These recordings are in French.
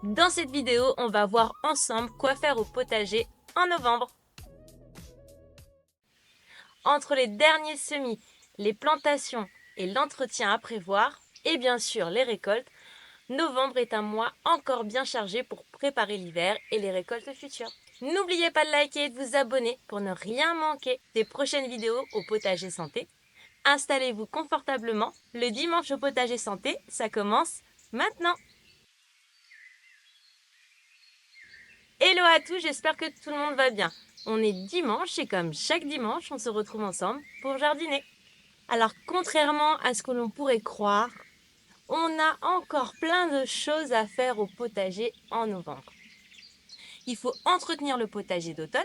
Dans cette vidéo, on va voir ensemble quoi faire au potager en novembre. Entre les derniers semis, les plantations et l'entretien à prévoir, et bien sûr les récoltes, novembre est un mois encore bien chargé pour préparer l'hiver et les récoltes futures. N'oubliez pas de liker et de vous abonner pour ne rien manquer des prochaines vidéos au potager santé. Installez-vous confortablement, le dimanche au potager santé, ça commence maintenant. Hello à tous, j'espère que tout le monde va bien. On est dimanche et comme chaque dimanche, on se retrouve ensemble pour jardiner. Alors contrairement à ce que l'on pourrait croire, on a encore plein de choses à faire au potager en novembre. Il faut entretenir le potager d'automne,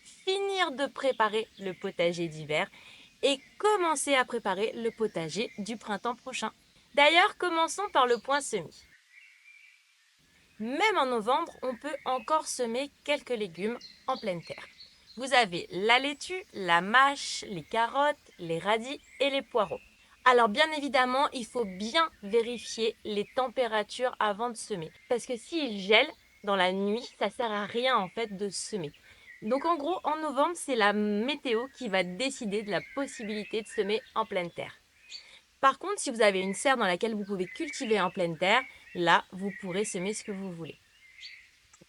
finir de préparer le potager d'hiver et commencer à préparer le potager du printemps prochain. D'ailleurs, commençons par le point semis. Même en novembre, on peut encore semer quelques légumes en pleine terre. Vous avez la laitue, la mâche, les carottes, les radis et les poireaux. Alors bien évidemment, il faut bien vérifier les températures avant de semer. Parce que s'il gèle dans la nuit, ça ne sert à rien en fait de semer. Donc en gros, en novembre, c'est la météo qui va décider de la possibilité de semer en pleine terre. Par contre, si vous avez une serre dans laquelle vous pouvez cultiver en pleine terre, là, vous pourrez semer ce que vous voulez.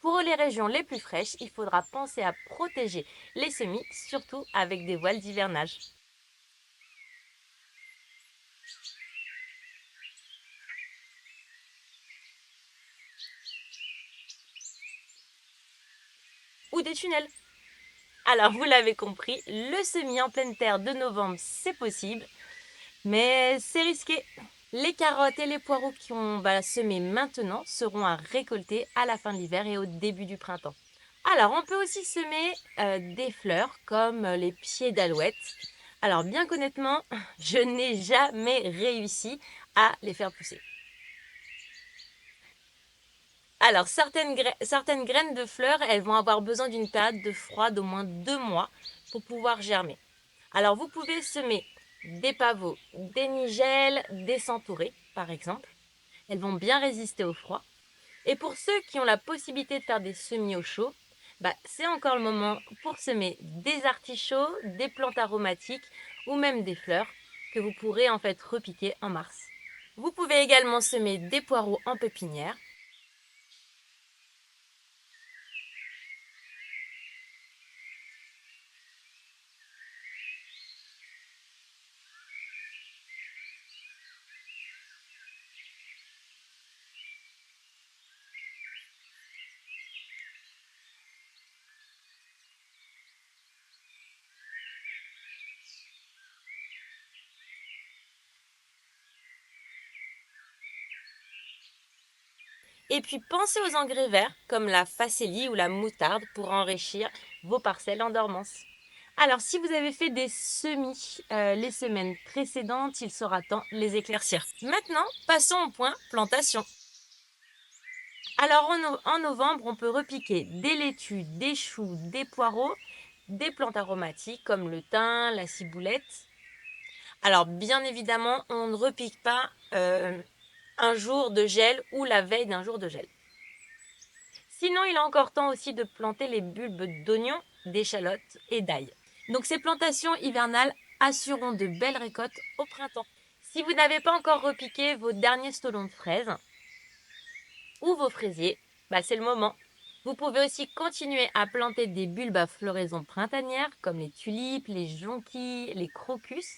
Pour les régions les plus fraîches, il faudra penser à protéger les semis, surtout avec des voiles d'hivernage. Ou des tunnels. Alors, vous l'avez compris, le semis en pleine terre de novembre, c'est possible, mais c'est risqué. Les carottes et les poireaux qu'on va semer maintenant seront à récolter à la fin de l'hiver et au début du printemps. Alors, on peut aussi semer des fleurs comme les pieds d'alouette. Alors, bien qu'honnêtement, je n'ai jamais réussi à les faire pousser. Alors, certaines graines de fleurs, elles vont avoir besoin d'une période de froid d'au moins 2 mois pour pouvoir germer. Alors, vous pouvez semer des pavots, des nigelles, des centaurées, par exemple. Elles vont bien résister au froid. Et pour ceux qui ont la possibilité de faire des semis au chaud, c'est encore le moment pour semer des artichauts, des plantes aromatiques ou même des fleurs que vous pourrez en fait repiquer en mars. Vous pouvez également semer des poireaux en pépinière. Et puis pensez aux engrais verts comme la facélie ou la moutarde pour enrichir vos parcelles en dormance. Alors si vous avez fait des semis les semaines précédentes, il sera temps de les éclaircir. Maintenant, passons au point plantation. Alors en novembre, on peut repiquer des laitues, des choux, des poireaux, des plantes aromatiques comme le thym, la ciboulette. Alors bien évidemment, on ne repique pas un jour de gel ou la veille d'un jour de gel. Sinon, il est encore temps aussi de planter les bulbes d'oignons, d'échalotes et d'ail. Donc ces plantations hivernales assureront de belles récoltes au printemps. Si vous n'avez pas encore repiqué vos derniers stolons de fraises ou vos fraisiers, c'est le moment. Vous pouvez aussi continuer à planter des bulbes à floraison printanière comme les tulipes, les jonquilles, les crocus.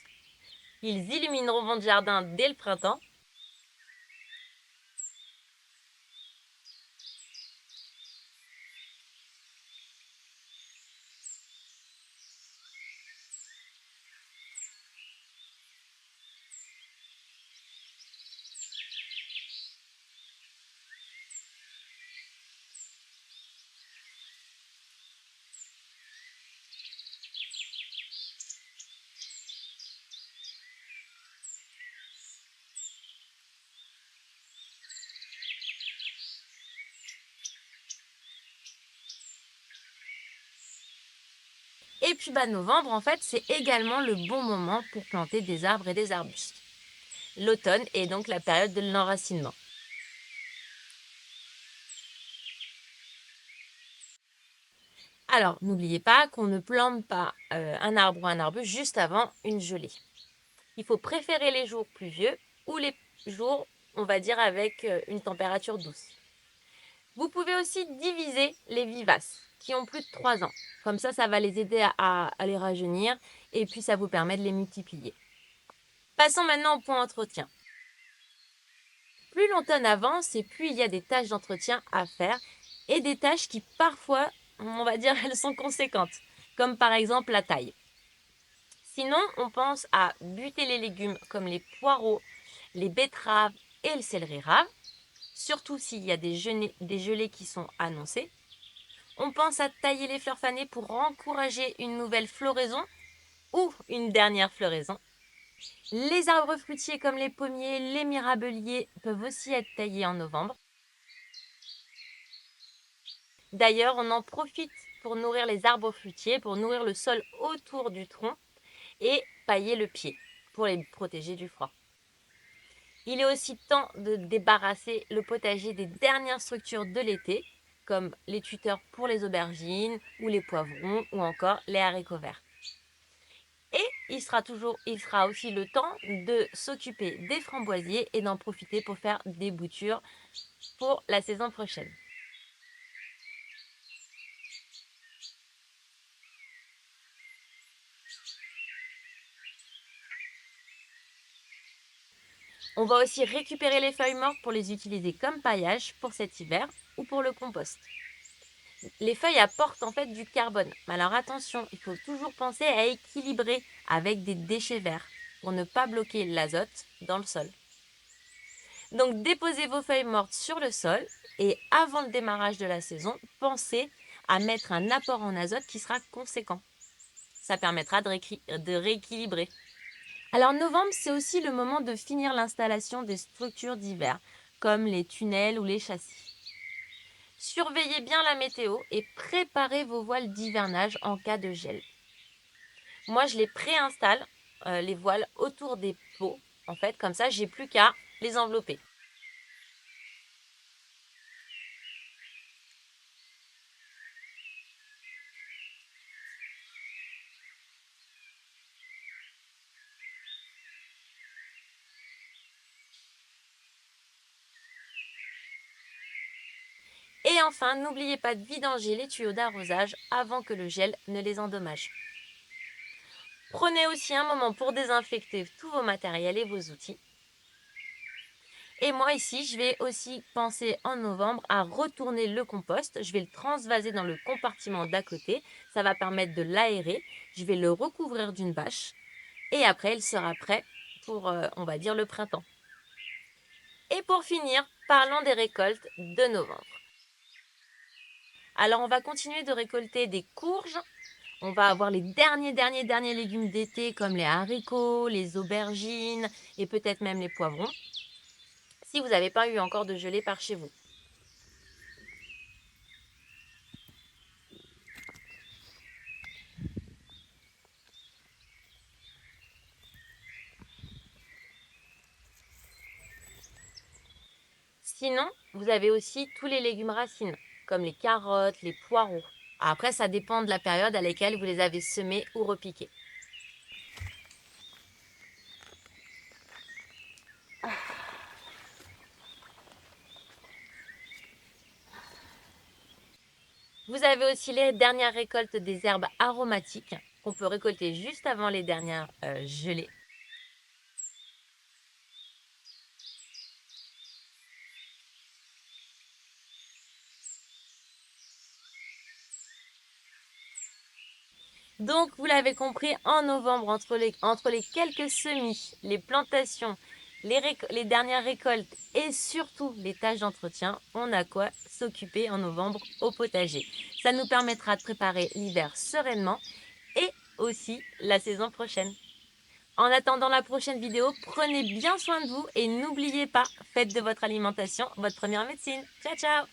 Ils illumineront votre jardin dès le printemps. Et puis novembre, en fait, c'est également le bon moment pour planter des arbres et des arbustes. L'automne est donc la période de l'enracinement. Alors, n'oubliez pas qu'on ne plante pas un arbre ou un arbuste juste avant une gelée. Il faut préférer les jours pluvieux ou les jours, on va dire, avec une température douce. Vous pouvez aussi diviser les vivaces qui ont plus de 3 ans. Comme ça va les aider à les rajeunir et puis ça vous permet de les multiplier. Passons maintenant au point entretien. Plus l'automne avance et plus il y a des tâches d'entretien à faire et des tâches qui parfois, on va dire, elles sont conséquentes, comme par exemple la taille. Sinon, on pense à buter les légumes comme les poireaux, les betteraves et le céleri rave, surtout s'il y a des gelées qui sont annoncées. On pense à tailler les fleurs fanées pour encourager une nouvelle floraison ou une dernière floraison. Les arbres fruitiers comme les pommiers, les mirabeliers peuvent aussi être taillés en novembre. D'ailleurs, on en profite pour nourrir les arbres fruitiers, pour nourrir le sol autour du tronc et pailler le pied pour les protéger du froid. Il est aussi temps de débarrasser le potager des dernières structures de l'été, comme les tuteurs pour les aubergines ou les poivrons ou encore les haricots verts. Et il sera aussi le temps de s'occuper des framboisiers et d'en profiter pour faire des boutures pour la saison prochaine. On va aussi récupérer les feuilles mortes pour les utiliser comme paillage pour cet hiver ou pour le compost. Les feuilles apportent en fait du carbone. Mais alors attention, il faut toujours penser à équilibrer avec des déchets verts pour ne pas bloquer l'azote dans le sol. Donc déposez vos feuilles mortes sur le sol et avant le démarrage de la saison, pensez à mettre un apport en azote qui sera conséquent. Ça permettra de rééquilibrer. Alors novembre, c'est aussi le moment de finir l'installation des structures d'hiver, comme les tunnels ou les châssis. Surveillez bien la météo et préparez vos voiles d'hivernage en cas de gel. Moi, je les préinstalle, les voiles autour des pots. En fait, comme ça, j'ai plus qu'à les envelopper. Et enfin, n'oubliez pas de vidanger les tuyaux d'arrosage avant que le gel ne les endommage. Prenez aussi un moment pour désinfecter tous vos matériels et vos outils. Et moi ici, je vais aussi penser en novembre à retourner le compost. Je vais le transvaser dans le compartiment d'à côté. Ça va permettre de l'aérer. Je vais le recouvrir d'une bâche. Et après, il sera prêt pour, on va dire, le printemps. Et pour finir, parlons des récoltes de novembre. Alors, on va continuer de récolter des courges. On va avoir les derniers légumes d'été comme les haricots, les aubergines et peut-être même les poivrons. Si vous n'avez pas eu encore de gelée par chez vous. Sinon, vous avez aussi tous les légumes racines, comme les carottes, les poireaux. Après, ça dépend de la période à laquelle vous les avez semés ou repiqués. Vous avez aussi les dernières récoltes des herbes aromatiques qu'on peut récolter juste avant les dernières gelées. Donc, vous l'avez compris, en novembre, entre les quelques semis, les plantations, les dernières récoltes et surtout les tâches d'entretien, on a quoi s'occuper en novembre au potager. Ça nous permettra de préparer l'hiver sereinement et aussi la saison prochaine. En attendant la prochaine vidéo, prenez bien soin de vous et n'oubliez pas, faites de votre alimentation votre première médecine. Ciao, ciao!